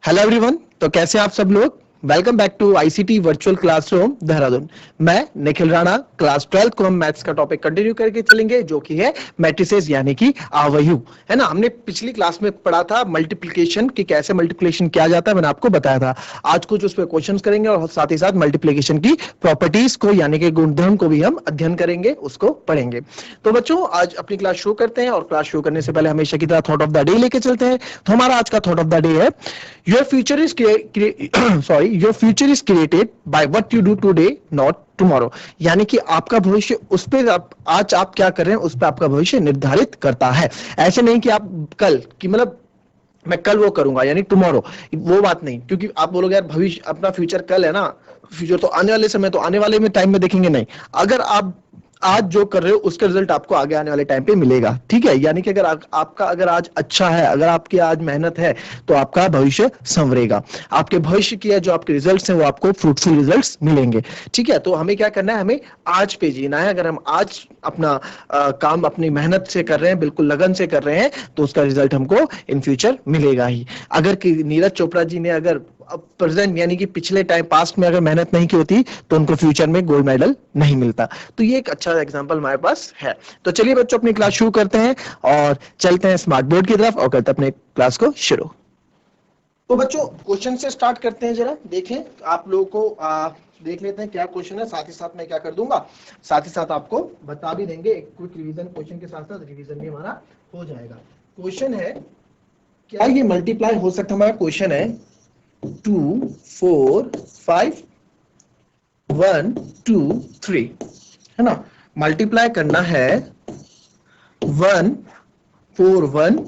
Hello everyone. तो कैसे आप सब लोग। Welcome back to ICT virtual classroom Dehradun. मैं निखिल राणा। क्लास 12 को हम मैथ्स का टॉपिक कंटिन्यू करके चलेंगे, जो कि है मैट्रिसेस यानी कि आव्यूह। है ना, हमने पिछली क्लास में पढ़ा था मल्टीप्लिकेशन कि कैसे मल्टीप्लिकेशन किया जाता है, मैंने आपको बताया था। आज कुछ उस पर क्वेश्चंस करेंगे और साथ ही साथ मल्टीप्लिकेशन की प्रॉपर्टीज को यानी कि गुणधर्म को भी हम अध्ययन करेंगे, उसको पढ़ेंगे। तो बच्चों, आज अपनी क्लास शुरू करते हैं और क्लास शुरू करने से पहले हमेशा की तरह थॉट ऑफ द डे लेके चलते हैं। तो हमारा आज का थॉट ऑफ द डे है, your future is your future is created by what you do today, not tomorrow. यानी कि आपका भविष्य उस पे आज आप क्या कर रहे हैं उस पे आपका भविष्य निर्धारित करता है। ऐसे नहीं कि आप कल की मतलब मैं कल वो करूंगा यानी टुमारो, वो बात नहीं। क्योंकि आप बोलोगे यार भविष्य अपना फ्यूचर कल है ना, फ्यूचर तो आने वाले समय तो आने वाले में टाइम में देखेंगे। नहीं, अगर आप आज जो कर रहे हो उसका रिजल्ट आपको आगे आने वाले टाइम पे मिलेगा। ठीक है, यानी कि अगर आपका अगर आज अच्छा है, अगर आपकी आज मेहनत है, तो आपका भविष्य संवरेगा। आपके भविष्य की जो आपके रिजल्ट्स हैं वो आपको फ्रूटफुल रिजल्ट्स मिलेंगे। ठीक है, तो हमें क्या करना है, हमें आज पे जीना है। अगर हम आज अपना काम अपनी मेहनत से कर रहे हैं, बिल्कुल लगन से कर रहे हैं, तो उसका रिजल्ट हमको इन फ्यूचर मिलेगा ही। अगर नीरज चोपड़ा जी ने अगर प्रेजेंट यानी कि पिछले टाइम पास्ट में अगर मेहनत नहीं की होती तो उनको फ्यूचर में गोल्ड मेडल नहीं मिलता। तो ये एक अच्छा एग्जांपल हमारे पास है। तो चलिए बच्चों, अपनी क्लास शुरू करते हैं और चलते हैं स्मार्ट बोर्ड की तरफ और करते हैं अपने क्लास को शुरू। तो बच्चों, क्वेश्चन से स्टार्ट करते हैं। जरा देखें आप लोगों को देख लेते हैं क्या क्वेश्चन है। साथ ही साथ मैं क्या कर दूंगा, साथ ही साथ आपको बता भी देंगे। एक क्विक रिवीजन, क्वेश्चन के साथ साथ रिवीजन भी हमारा हो जाएगा। क्वेश्चन है, क्या ये मल्टीप्लाई हो सकता है। हमारा क्वेश्चन है 2 4 5 1 2 3, है ना। मल्टीप्लाई करना है 1 4 1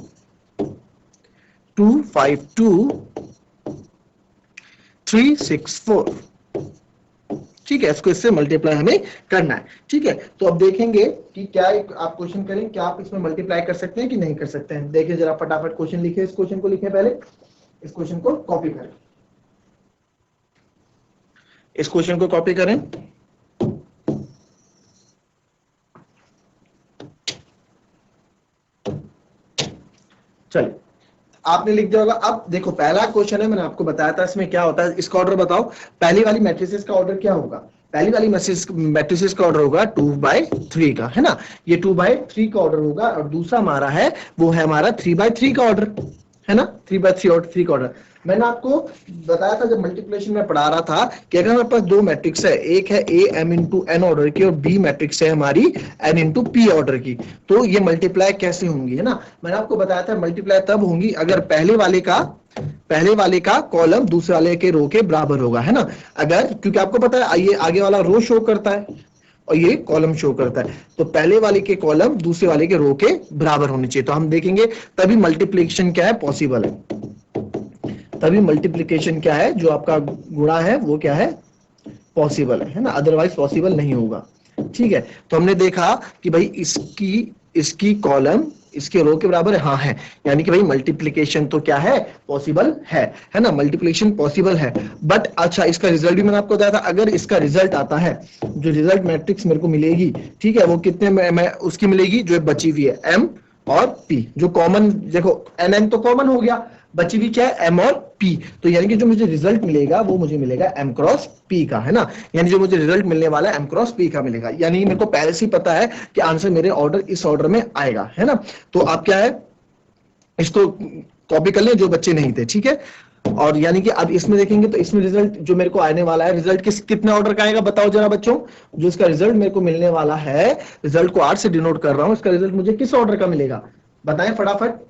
2 5 2 3 6 4। ठीक है, इसको इससे मल्टीप्लाई हमें करना है। ठीक है, तो अब देखेंगे कि क्या आप क्वेश्चन करें, क्या आप इसमें मल्टीप्लाई कर सकते हैं कि नहीं कर सकते हैं। देखिए जरा फटाफट क्वेश्चन लिखे। इस क्वेश्चन को लिखें, पहले इस क्वेश्चन को कॉपी करें। इस क्वेश्चन को कॉपी करें। चलिए, आपने लिख दिया होगा। अब देखो पहला क्वेश्चन है, मैंने आपको बताया था इसमें क्या होता है। इसका ऑर्डर बताओ। पहली वाली मैट्रिसेस का ऑर्डर क्या होगा। पहली वाली मैट्रिसेस का ऑर्डर होगा 2/3 का, है ना। ये 2/3 का ऑर्डर होगा। और दूसरा हमारा है वो है हमारा 3/3 का ऑर्डर, है ना। 3/3 और 3 का ऑर्डर मैंने आपको बताया था जब मल्टीप्लिकेशन में पढ़ा रहा था कि अगर हमारे पास दो मैट्रिक्स है, एक है A M into N order की और बी मैट्रिक्स है हमारी एन इंटू पी ऑर्डर की, तो ये मल्टीप्लाई कैसे होंगी, है ना। मैंने आपको बताया था मल्टीप्लाई तब होंगी अगर पहले वाले का कॉलम दूसरे वाले के रो के बराबर होगा, है ना। अगर, क्योंकि आपको पता है ये आगे वाला रो शो करता है और ये कॉलम शो करता है, तो पहले वाले के कॉलम दूसरे वाले के रो के बराबर होने चाहिए। तो हम देखेंगे तभी मल्टीप्लिकेशन क्या है, पॉसिबल है। तभी मल्टीप्लिकेशन क्या है, जो आपका गुणा है वो क्या है, पॉसिबल है ना। अदरवाइज पॉसिबल नहीं होगा। ठीक है, तो हमने देखा कि भाई इसकी कॉलम इसके रो के बराबर है, हाँ है। यानी कि भाई मल्टीप्लिकेशन तो क्या है, पॉसिबल है ना। मल्टीप्लिकेशन पॉसिबल है। बट अच्छा, इसका रिजल्ट भी मैंने आपको बताया था। अगर इसका रिजल्ट आता है, जो रिजल्ट मैट्रिक्स मेरे को मिलेगी, ठीक है, वो कितने में उसकी मिलेगी, जो बची हुई है एम और पी, जो कॉमन, देखो एन एन तो कॉमन हो गया, बची हुई क्या है, एम और पी। तो यानी कि जो मुझे रिजल्ट मिलेगा वो मुझे मिलेगा एम क्रॉस पी का, है ना। यानी जो मुझे रिजल्ट मिलने वाला है एम क्रॉस पी का मिलेगा। यानी मेरे को पहले से ही पता है कि आंसर मेरे ऑर्डर इस ऑर्डर में आएगा, है ना। तो आप क्या है, इसको कॉपी कर लें जो बच्चे नहीं थे। ठीक है, और यानी कि अब इसमें देखेंगे तो इसमें रिजल्ट जो मेरे को आने वाला है, रिजल्ट कितने ऑर्डर का आएगा बताओ जरा बच्चों। जो इसका रिजल्ट मेरे को मिलने वाला है, रिजल्ट को 8 से डिनोट कर रहा हूं, इसका रिजल्ट मुझे किस ऑर्डर का मिलेगा बताएं फटाफट।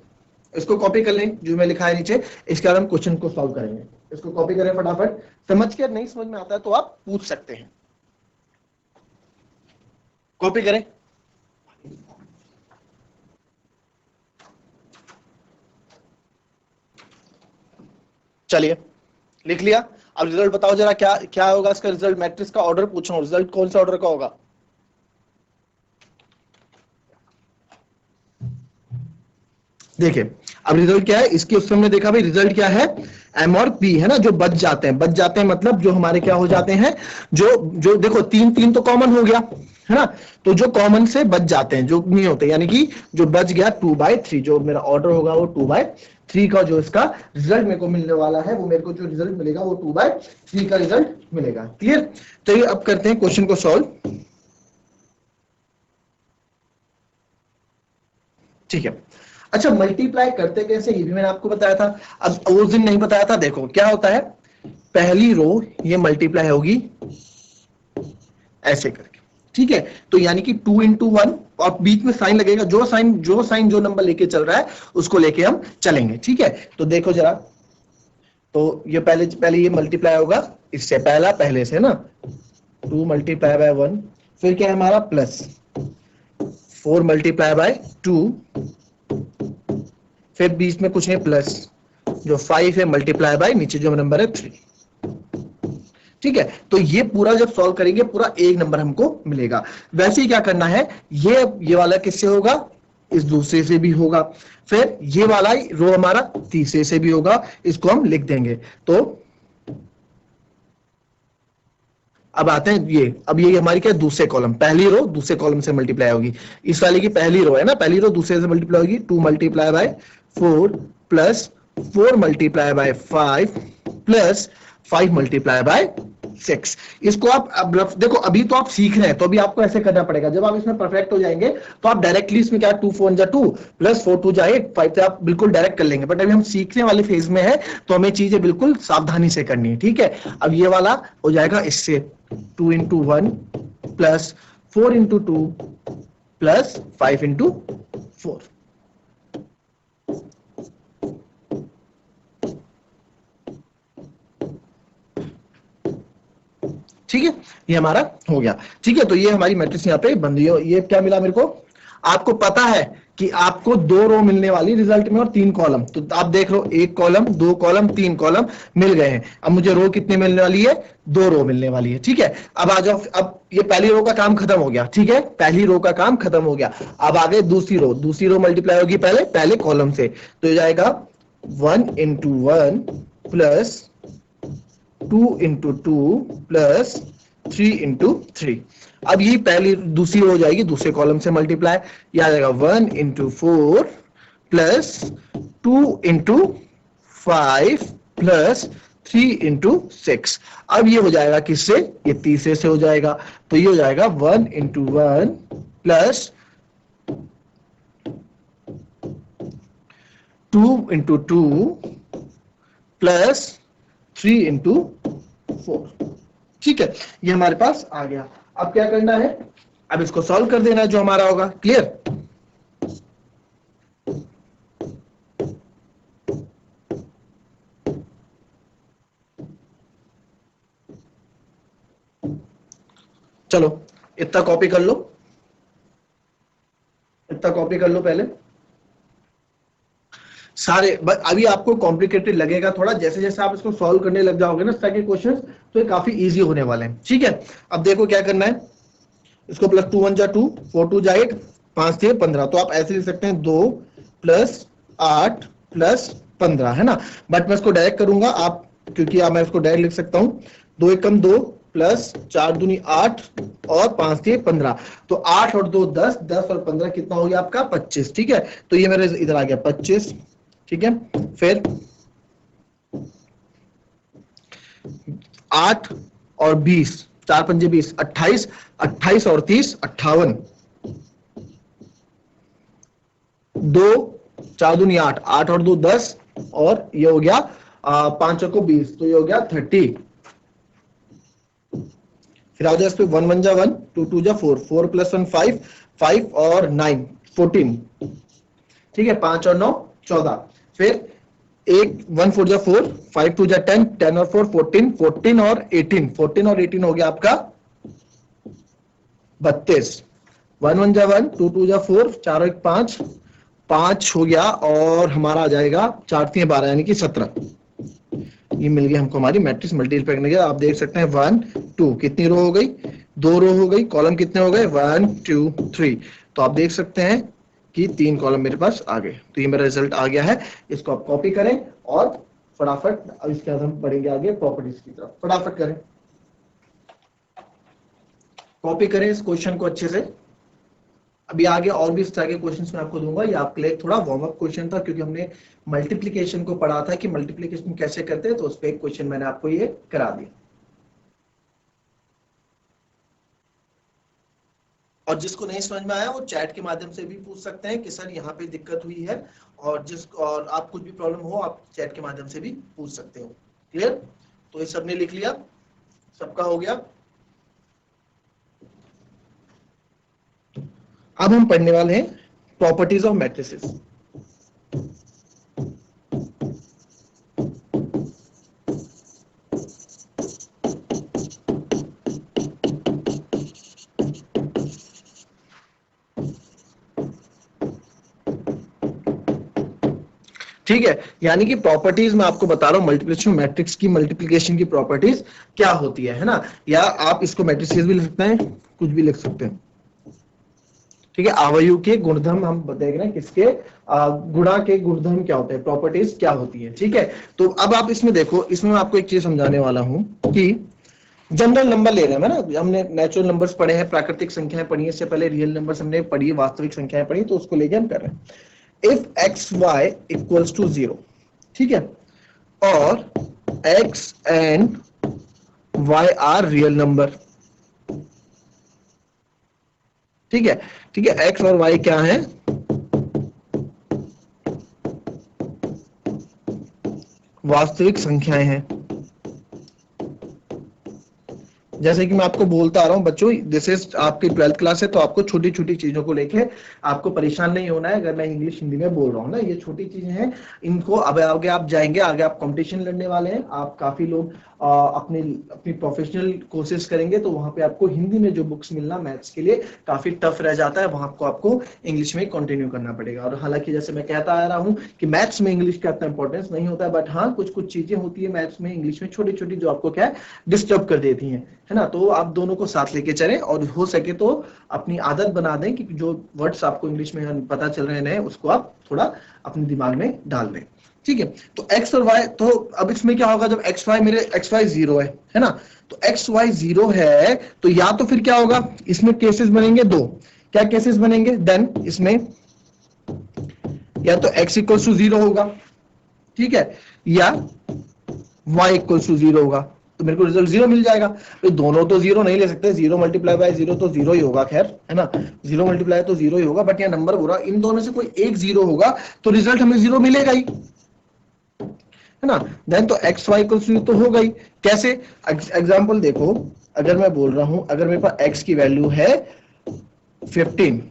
इसको कॉपी कर लें जो मैं लिखा है नीचे, इसके बाद हम क्वेश्चन को सॉल्व करेंगे। इसको कॉपी करें फटाफट। समझ के नहीं समझ में आता है तो आप पूछ सकते हैं। कॉपी करें। चलिए, लिख लिया। अब रिजल्ट बताओ जरा, क्या क्या होगा इसका रिजल्ट। मैट्रिक्स का ऑर्डर पूछ रहा हूं, रिजल्ट कौन सा ऑर्डर का होगा। देखिए अब रिजल्ट क्या है, इसके उस हमने देखा भाई रिजल्ट क्या है, एम और पी, है ना। जो बच जाते हैं मतलब जो हमारे क्या हो जाते हैं, जो जो देखो 3 तो कॉमन हो गया, है ना। तो जो कॉमन से बच जाते हैं, जो नहीं होते, यानी कि जो बच गया 2/3, जो मेरा ऑर्डर होगा वो 3 का जो इसका रिजल्ट मेरे को मिलने वाला है, वो मेरे को जो रिजल्ट मिलेगा वो 2/3 का रिजल्ट मिलेगा। क्लियर? तो ये अब करते हैं क्वेश्चन को सॉल्व। ठीक है, अच्छा मल्टीप्लाई करते कैसे ये भी मैंने आपको बताया था, अब उस दिन नहीं बताया था। देखो क्या होता है, पहली रो ये मल्टीप्लाई होगी ऐसे करके, ठीक है, तो यानी कि 2 into 1 और बीच में साइन लगेगा, जो नंबर लेके चल रहा है उसको लेके हम चलेंगे। ठीक है, तो देखो जरा, तो ये पहले ये मल्टीप्लाई होगा इससे, पहला पहले से ना, 2 मल्टीप्लाई बाय 1, फिर क्या है हमारा प्लस 4 मल्टीप्लाई बाय 2, फिर बीच में कुछ नहीं प्लस जो 5 है मल्टीप्लाई बाय नीचे जो नंबर है 3। ठीक है, तो ये पूरा जब सॉल्व करेंगे पूरा एक नंबर हमको मिलेगा। वैसे ही क्या करना है, ये वाला किससे होगा, इस दूसरे से भी होगा, फिर ये वाला रो हमारा तीसरे से भी होगा, इसको हम लिख देंगे। तो अब आते हैं ये, अब ये हमारी क्या दूसरे कॉलम, पहली रो दूसरे कॉलम से मल्टीप्लाई होगी, इस वाले की पहली रो है ना, पहली रो दूसरे से मल्टीप्लाई होगी, 2 multiply by 4 plus 4 multiply by 5 plus 5 multiply by 6। इसको आप अब देखो, अभी तो आप सीख रहे हैं तो अभी आपको ऐसे करना पड़ेगा, जब आप इसमें परफेक्ट हो जाएंगे तो आप डायरेक्टली इसमें क्या 2 4 जा 2 प्लस 4 2 जा 8 5 से आप बिल्कुल डायरेक्ट कर लेंगे, बट अभी हम सीखने वाले फेज में है तो हमें चीजें बिल्कुल सावधानी से करनी है। ठीक है, अब ये वाला हो जाएगा इससे 2 into 1 plus 4 into 2 plus 5 into 4। ठीक है, ये हमारा हो गया। ठीक है, तो ये हमारी मैट्रिक्स यहाँ पे बन रही है। ये क्या मिला मेरे को, आपको पता है कि आपको 2 रो मिलने वाली रिजल्ट में और 3 कॉलम, तो आप देख लो 1 कॉलम 2 कॉलम 3 कॉलम मिल गए हैं। अब मुझे रो कितने मिलने वाली है, 2 रो मिलने वाली है। ठीक है, अब आ जाओ, अब ये पहली रो का काम खत्म हो गया। ठीक है, पहली रो का काम खत्म हो गया, अब आगे दूसरी रो मल्टीप्लाई होगी पहले कॉलम से, तो ये जाएगा 1 into 1 plus 2 into 2 plus 3 into 3। अब ये पहली दूसरी हो जाएगी दूसरे कॉलम से मल्टीप्लाई, यह आ जाएगा 1 into 4 plus 2 into 5 plus 3 into 6। अब ये हो जाएगा किससे, ये तीसरे से हो जाएगा, तो ये हो जाएगा 1 into 1 plus 2 into 2 plus 3 into 4। ठीक है, ये हमारे पास आ गया। अब क्या करना है, अब इसको सॉल्व कर देना जो हमारा होगा। क्लियर? चलो इतना कॉपी कर लो, पहले सारे। अभी आपको कॉम्प्लिकेटेड लगेगा थोड़ा, जैसे जैसे आप इसको सॉल्व करने लग जाओगे ना स्टैक के क्वेश्चंस, तो ये काफी इजी होने वाले हैं। ठीक है, अब देखो क्या करना है, इसको प्लस 2 1 जा 2 4 2 जा 8 5 3 15, तो आप ऐसे लिख सकते हैं 2 प्लस 8 प्लस 15, है ना, बट मैं इसको डायरेक्ट करूंगा आप, क्योंकि आप मैं इसको डायरेक्ट लिख सकता हूं 2 1 2 प्लस 4 दूनी 8 और 5 3 15, तो 8 और 2 10, 10 और 15 कितना हो गया आपका 25। ठीक है, तो ये मेरे इधर आ गया 25। ठीक है, फिर 8 और 20 4 पंजे 20 28, 28 और 30 58, 2 4 दूनी 8, 8 और 2 10, और ये हो गया 5 को 20, तो ये हो गया 30। फिर आ जाए इस पे 1 1 जा 1 2 2 जा 4 4 प्लस 1 5 5 और 9 14। ठीक है, 5 और 9 14, फिर 1 4 जा 4 5 2 जा 10 10 और 4 14 14 और 18 14 और 18 हो गया आपका 32। 1 1 जा 1 2 2 जा 4 4 1 5 5 हो गया, और हमारा आ जाएगा 4 3 12 यानी कि 17। ये मिल गया हमको हमारी मैट्रिक्स मल्टीप्लाई करने के। आप देख सकते हैं 1 2 कितनी रो हो गई, 2 रो हो गई, कॉलम कितने हो गए 1 2 3, तो आप देख सकते हैं कि 3 कॉलम मेरे पास आ गए। तो ये मेरा रिजल्ट आ गया है, इसको आप कॉपी करें और फटाफट अब इसके बाद हम बढ़ेंगे आगे प्रॉपर्टीज की तरफ। फटाफट करें, कॉपी करें इस क्वेश्चन को अच्छे से, अभी आगे और भी इस तरह के क्वेश्चंस मैं आपको दूंगा, ये आपके लिए थोड़ा वार्म अप क्वेश्चन था, क्योंकि हमने मल्टीप्लिकेशन को पढ़ा था कि मल्टीप्लिकेशन कैसे करते हैं, तो उस पर एक क्वेश्चन मैंने आपको ये करा दिया। और जिसको नहीं समझ में आया वो चैट के माध्यम से भी पूछ सकते हैं कि सर यहाँ पे दिक्कत हुई है, और आप कुछ भी प्रॉब्लम हो आप चैट के माध्यम से भी पूछ सकते हो। क्लियर? तो ये सबने लिख लिया, सबका हो गया। अब हम पढ़ने वाले हैं प्रॉपर्टीज ऑफ मैट्रिसेस। ठीक है, यानी कि प्रॉपर्टीज मैं आपको बता रहा हूं, मल्टीप्लिकेशन मैट्रिक्स की, मल्टीप्लिकेशन की प्रॉपर्टीज क्या होती है ना, या आप इसको मैट्रिसेस भी लिख सकते हैं, कुछ भी लिख सकते हैं। ठीक है, अवयव के गुणधर्म हम देख रहे हैं, किसके गुणा के गुणधर्म क्या होते हैं, प्रॉपर्टीज क्या होती है। ठीक है, तो अब आप इसमें देखो, इसमें मैं आपको एक चीज समझाने वाला हूं कि जनरल नंबर ले रहे हैं ना, हमने नेचुरल नंबर्स पढ़े हैं, प्राकृतिक संख्याएं पढ़ी है, इससे पहले रियल नंबर्स हमने पढ़ी है, वास्तविक संख्याएं पढ़ी, तो उसको लेके हम कर रहे हैं। If x y equals to 0, ठीक है, और x and y are real number. ठीक है, ठीक है, एक्स और वाई क्या है, वास्तविक संख्याएं हैं। जैसे कि मैं आपको बोलता आ रहा हूं बच्चों, दिस इज आपकी 12th क्लास है, तो आपको छोटी छोटी चीजों को लेके आपको परेशान नहीं होना है। अगर मैं इंग्लिश हिंदी में बोल रहा हूँ ना, ये छोटी चीजें हैं, इनको अब आगे आप जाएंगे, आगे आप कंपटीशन लड़ने वाले हैं, आप काफी लोग अपनी अपनी प्रोफेशनल कोर्सेज करेंगे, तो वहां पे आपको हिंदी में जो बुक्स मिलना मैथ्स के लिए काफी टफ रह जाता है, वहां को आपको इंग्लिश में कंटिन्यू करना पड़ेगा। और हालांकि जैसे मैं कहता आ रहा हूँ कि मैथ्स में इंग्लिश का इतना इंपॉर्टेंस नहीं होता है, बट हाँ कुछ कुछ चीजें होती है मैथ्स में, इंग्लिश में छोटी छोटी, जो आपको क्या है डिस्टर्ब कर देती हैं, है ना। तो आप दोनों को साथ लेके चलें, और हो सके तो अपनी आदत बना दें कि जो वर्ड्स आपको इंग्लिश में पता चल रहे हैं उसको आप थोड़ा अपने दिमाग में डाल दें। ठीक है, तो x और y, तो अब इसमें क्या होगा, जब x y मेरे x y 0 है ना, तो x y 0 है, तो या तो फिर क्या होगा, इसमें केसेस बनेंगे दो। क्या केसेस बनेंगे देन, इसमें या तो x इक्वल्स टू 0 होगा, ठीक है, या y इक्वल्स टू 0 होगा, तो मेरे को रिजल्ट 0 मिल जाएगा। तो दोनों तो 0 नहीं ले सकते, 0 मल्टीप्लाई बाय 0 तो 0 ही होगा, खैर है ना, 0 मल्टीप्लाई तो 0 ही होगा, बट यहाँ नंबर बोला इन दोनों में से कोई एक 0 होगा, तो रिजल्ट हमें 0 मिलेगा ही, है ना। देन तो एक्स वाई इक्वल्स टू तो होगा ही। कैसे, एग्जांपल देखो, अगर मैं बोल रहा हूं, अगर मेरे पास एक्स की वैल्यू है 15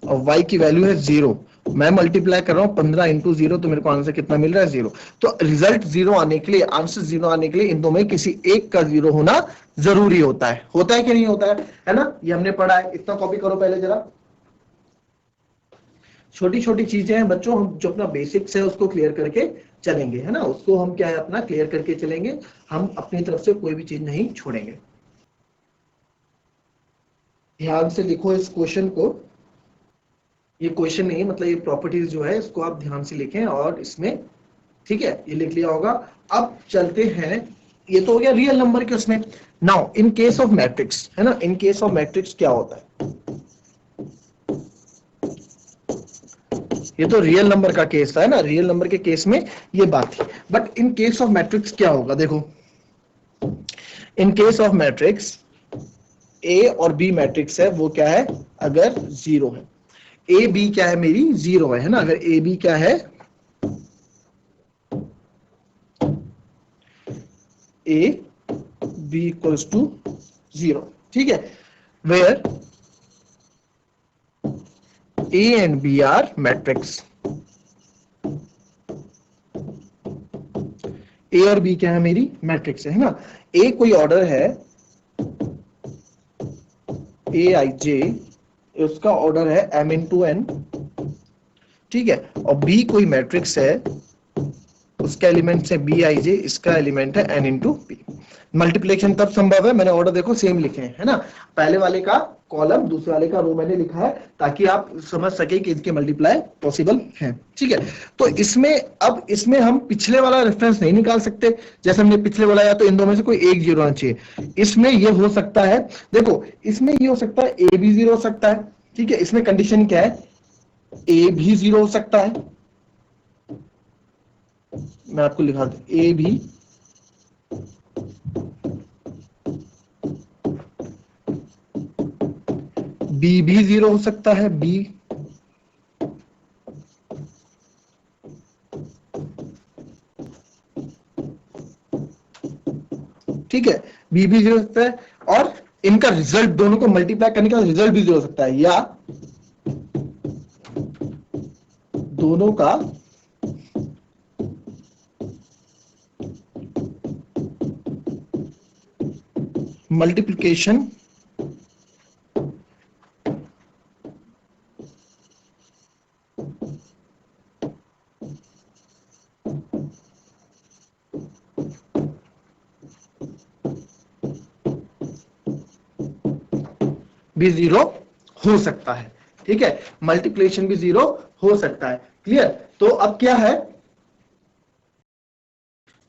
और वाई की वैल्यू है 0, मैं मल्टीप्लाई कर रहा हूं 15 इंटू 0, तो मेरे को आंसर कितना मिल रहा है 0। तो रिजल्ट 0 आने के लिए, आंसर 0 आने के लिए इन दोनों में किसी एक का 0 होना जरूरी होता है कि नहीं होता है ना, ये हमने पढ़ा है। इतना कॉपी करो पहले जरा, छोटी छोटी चीजें हैं बच्चों, हम जो अपना बेसिक्स है उसको क्लियर करके चलेंगे, है ना, उसको हम क्या है अपना क्लियर करके चलेंगे, हम अपनी तरफ से कोई भी चीज नहीं छोड़ेंगे। ध्यान से लिखो इस क्वेश्चन को, ये क्वेश्चन नहीं मतलब ये प्रॉपर्टीज जो है इसको आप ध्यान से लिखें, और इसमें ठीक है ये लिख लिया होगा। अब चलते हैं, ये तो हो गया रियल नंबर के उसमें। Now in case of matrix, है ना, इन केस ऑफ मैट्रिक्स क्या होता है, ये तो रियल नंबर का केस था, है ना, रियल नंबर के केस में ये बात थी, but in case of matrix क्या होगा, देखो in case of matrix A और बी मैट्रिक्स है, वो क्या है, अगर 0 है, ए बी क्या है मेरी 0 है ना, अगर ए बी क्या है, ए बी इक्वल्स टू 0, ठीक है, where A and B are matrix. A और B क्या है मेरी मैट्रिक्स है ना। A कोई ऑर्डर है Aij, उसका ऑर्डर है m into n, ठीक है, और B कोई मैट्रिक्स है, उसका एलिमेंट है Bij, इसका एलिमेंट है n into p। मल्टीप्लिकेशन तब संभव है, मैंने ऑर्डर देखो सेम लिखे हैं, है ना, पहले वाले का कॉलम दूसरे वाले का रो मैंने लिखा है, ताकि आप समझ सके कि इनके मल्टीप्लाई पॉसिबल है। ठीक है, तो इसमें अब इसमें हम पिछले वाला रेफरेंस नहीं निकाल सकते, जैसे हमने पिछले वाला, या तो इन दो में से कोई एक 0 होना चाहिए। इसमें ये हो सकता है, देखो इसमें ये हो सकता है ए भी 0 हो सकता है, ठीक है, इसमें कंडीशन क्या है, ए भी 0 हो सकता है, मैं आपको लिखा दूं, ए भी बी भी 0 हो सकता है, बी ठीक है, बी भी 0 हो सकता है, और इनका रिजल्ट दोनों को मल्टीप्लाई करने का रिजल्ट भी 0 हो सकता है, या दोनों का मल्टीप्लिकेशन भी 0 हो सकता है। ठीक है, मल्टीप्लिकेशन भी 0 हो सकता है। क्लियर? तो अब क्या है,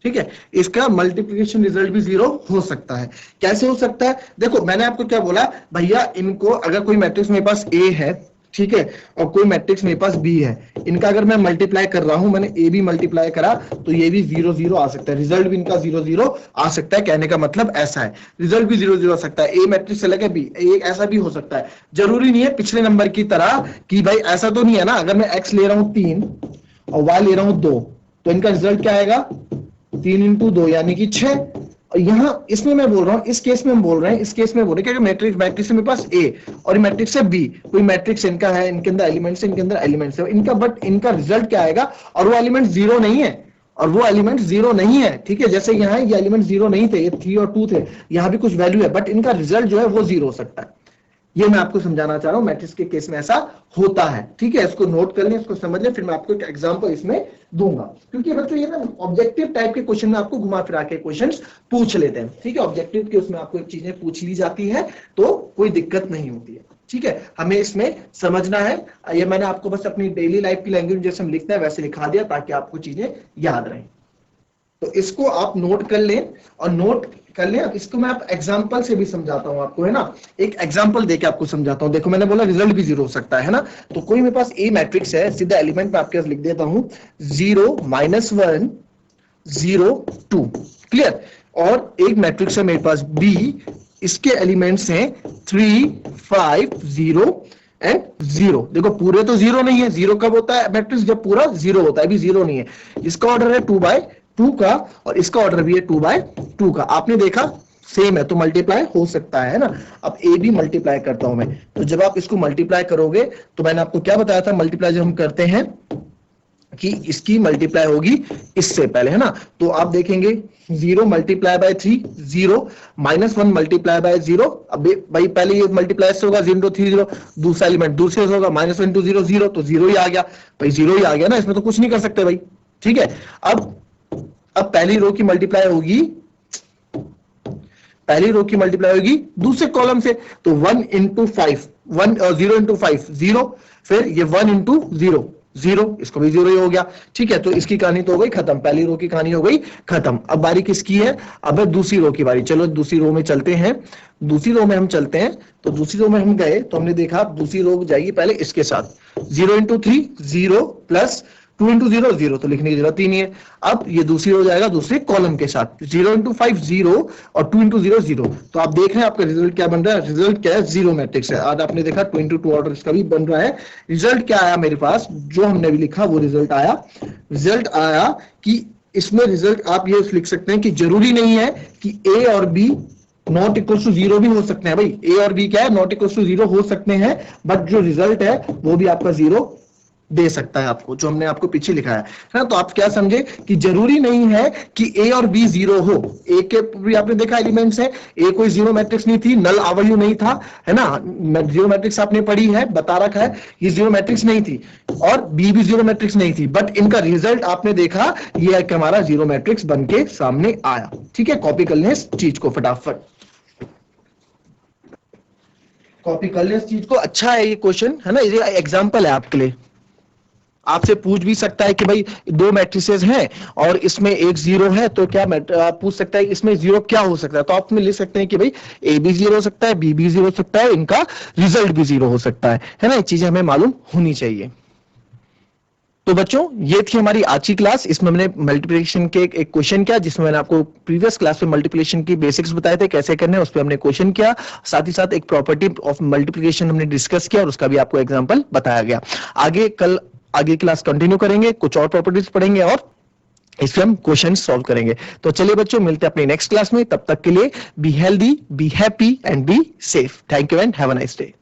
ठीक है, इसका मल्टीप्लिकेशन रिजल्ट भी 0 हो सकता है। कैसे हो सकता है? देखो मैंने आपको क्या बोला, भैया इनको अगर कोई मैट्रिक्स मेरे पास ए है, ठीक है, और कोई मैट्रिक्स मेरे पास बी है, इनका अगर मैं मल्टीप्लाई कर रहा हूं, मैंने ए भी मल्टीप्लाई करा, तो ये भी 0 0 आ सकता है, रिजल्ट भी इनका 0 0 आ सकता है। कहने का मतलब ऐसा है, रिजल्ट भी 0 0 आ सकता है, ए मैट्रिक्स से लेकर बी, ऐसा भी हो सकता है। जरूरी नहीं है पिछले नंबर की तरह कि भाई ऐसा तो नहीं है ना, अगर मैं एक्स ले रहा हूं 3 और वाई ले रहा हूं 2, तो इनका रिजल्ट क्या आएगा, 3 × 2 यानी कि 6। और यहां इसमें मैं बोल रहा हूं, इस केस में हम बोल रहे हैं, इस केस में बोल रहे हैं कि मैट्रिक्स मैट्रिक्स मेरे पास ए और मैट्रिक्स है बी, कोई मैट्रिक्स इनका है, इनके अंदर एलिमेंट्स है, इनके अंदर एलिमेंट्स है इनका, बट इनका रिजल्ट क्या आएगा, और वो एलिमेंट 0 नहीं है, और वो एलिमेंट 0 नहीं है। ठीक है, जैसे यहाँ ये एलिमेंट 0 नहीं थे, ये 3 और 2 थे, यहाँ भी कुछ वैल्यू है, बट इनका रिजल्ट जो है वो 0 हो सकता है। ये मैं आपको समझाना चाह रहा हूं, मैट्रिक्स के केस में ऐसा होता है। ठीक है, इसको नोट कर लें, इसको समझ लें, फिर मैं आपको एक एग्जांपल इसमें दूंगा, क्योंकि बच्चों ये ना ऑब्जेक्टिव टाइप के क्वेश्चन में आपको घुमा फिरा के क्वेश्चंस पूछ लेते हैं। ठीक है, ऑब्जेक्टिव के उसमें आपको एक चीजें पूछ ली जाती है, तो कोई दिक्कत नहीं होती है। ठीक है, हमें इसमें समझना है, ये मैंने आपको बस अपनी डेली लाइफ की लैंग्वेज जैसे हम लिखते हैं वैसे लिखा दिया, ताकि आपको चीजें याद रहें। तो इसको आप नोट कर लें, और नोट कर लें। अब इसको मैं आप एग्जांपल से भी समझाता हूं आपको, है ना, एक एग्जांपल देके आपको समझाता हूं। देखो मैंने बोला रिजल्ट भी 0 हो सकता है ना, तो कोई मेरे पास ए मैट्रिक्स है, सीधा एलिमेंट में आपके पास लिख देता हूं, 0 -1 0 2। क्लियर? और एक मैट्रिक्स है मेरे पास बी, इसके एलिमेंट्स हैं 3 5 0 एंड 0। देखो पूरे तो 0 नहीं है, 0 कब होता है मैट्रिक्स, जब पूरा 0 होता है, अभी 0 नहीं है। इसका ऑर्डर है 2/2 का, और इसका ऑर्डर भी है 2/2 का। आपने देखा सेम है, तो मल्टीप्लाई हो सकता है ना। अब ए भी मल्टीप्लाई करता हूं मैं, तो जब आप इसको मल्टीप्लाई करोगे, तो मैंने आपको क्या बताया था, मल्टीप्लाई जब हम करते हैं कि इसकी मल्टीप्लाई होगी इससे पहले, है ना, तो आप देखेंगे 0 मल्टीप्लाई बाय 3 0, -1 मल्टीप्लाई बाय 0। अब भाई पहले ये मल्टीप्लाई से होगा 0 3 0, दूसरा एलिमेंट दूसरे से होगा -1 × 0 0, तो 0 ही आ गया भाई, 0 ही आ गया ना, इसमें तो कुछ नहीं कर सकते भाई। ठीक है, अब पहली रो की मल्टीप्लाई होगी, पहली रो की मल्टीप्लाई होगी दूसरे कॉलम से, तो 1 × 5 1 0 × 5 0, फिर ये 1 × 0 0, इसको भी 0 ही हो गया। ठीक है, तो इसकी कहानी तो हो गई खत्म, पहली रो की कहानी हो गई खत्म। अब बारी किसकी है, अब है दूसरी रो की बारी। चलो दूसरी रो में चलते हैं, दूसरी रो में हम चलते हैं। तो दूसरी रो में हम गए, तो हमने देखा दूसरी रो जाएगी पहले इसके साथ, 0 × 3 0 प्लस 2 × 0 0, तो लिखने की जरूरत ही नहीं है। अब ये दूसरी हो जाएगा दूसरे कॉलम के साथ, 0 × 5 0 और 2 × 0 0। तो आप देख रहे हैं आपका रिजल्ट क्या बन रहा है, रिजल्ट क्या है, 0 मैट्रिक्स है। आज आपने देखा 2 × 2 ऑर्डर इसका भी बन रहा है। रिजल्ट क्या आया मेरे पास, जो हमने भी लिखा वो रिजल्ट आया। रिजल्ट आया कि इसमें रिजल्ट आप ये लिख सकते हैं कि जरूरी नहीं है कि ए और बी नॉट इक्वल टू 0 भी हो सकते हैं भाई, ए और बी क्या है, नॉट इक्वल टू 0 हो सकते हैं, बट जो रिजल्ट है वो भी आपका 0 दे सकता है आपको, जो हमने आपको पीछे लिखा है ना। तो आप क्या समझे कि जरूरी नहीं है कि ए और बी 0 हो। ए के भी आपने देखा एलिमेंट्स है, ए कोई 0 मैट्रिक्स नहीं थी, नल अवयव नहीं था, है ना, 0 मैट्रिक्स आपने पढ़ी है, बता रखा है, ये 0 मैट्रिक्स नहीं थी, और बी भी 0 मैट्रिक्स नहीं थी, बट इनका रिजल्ट आपने देखा, ये एक हमारा 0 मैट्रिक्स बन के सामने आया। ठीक है, कॉपी कर लें इस चीज को फटाफट, कॉपी कर लें इस चीज को। अच्छा है ये क्वेश्चन, है ना, ये एग्जाम्पल है आपके लिए। आपसे पूछ भी सकता है कि भाई दो मैट्रिसेस हैं और इसमें एक जीरो है, तो क्या आप पूछ सकता है इसमें जीरो क्या हो सकता है, तो आप इसमें लिख सकते हैं कि भाई ए भी जीरो हो सकता है, बी भी जीरो हो सकता है, इनका रिजल्ट भी जीरो हो सकता है ना। ये चीजें हमें मालूम होनी चाहिए। तो बच्चों ये थी हमारी आज की क्लास। इसमें मैंने मल्टीप्लिकेशन के एक क्वेश्चन किया, जिसमें मैंने आपको प्रीवियस क्लास में मल्टीप्लिकेशन की बेसिक्स बताए थे कैसे करने हैं, उस पर हमने क्वेश्चन किया। साथ ही साथ एक प्रॉपर्टी ऑफ मल्टीप्लिकेशन हमने डिस्कस किया और उसका भी आपको एग्जांपल बताया गया। आगे क्लास कंटिन्यू करेंगे, कुछ और प्रॉपर्टीज पढ़ेंगे और इसमें हम क्वेश्चन सॉल्व करेंगे। तो चलिए बच्चों, मिलते हैं अपनी नेक्स्ट क्लास में। तब तक के लिए be healthy, be happy and be safe. Thank you and have a nice day.